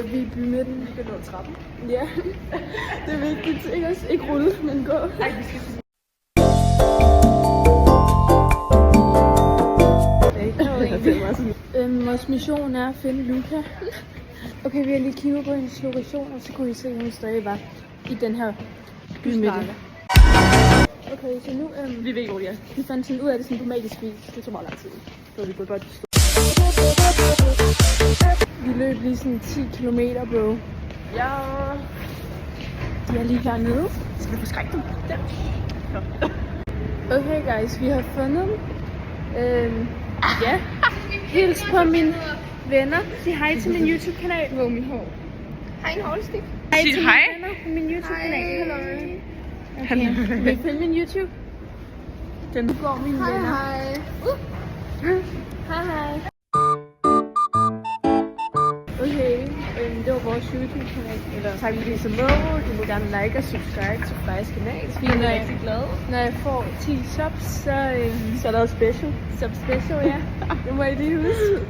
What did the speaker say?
Vi er i bymidten, vi kan nå trappen. Ja, det er vigtigt. Ikke rulle, men gå. Ej, vi skal vores mission er at finde Luca. Okay, vi har lige kigget på hendes lokation, og så kunne I se, at hun stadig var i den her bymidte. Okay, så nu... vi ved ikke, hvor de er. Vi fandt sådan ud af det sådan på magisk vis. Det tog meget lang tid. Så vi kunne godt stå. Vi løb lige sådan 10 kilometer, bro. Ja. De er lige hernede. Skal vi forskrække dem? Der. Okay, guys, vi har fundet dem. Ja. Hils på mine venner. Sig hej til min YouTube-kanal. Hvor min hår. Hej, en hårdstik. Hej til hej. mine venner på min YouTube-kanal. Okay. Vil I følge min YouTube? Den går mine venner. Hej. Hej hej. Okay, det var vores YouTube-kanal. Tak fordi I så med. Du må gerne like og subscribe til Frejas kanal. Vi er rigtig glade. Når jeg får 10 subs, så er der special. Sub special, ja. Det må I lige huske.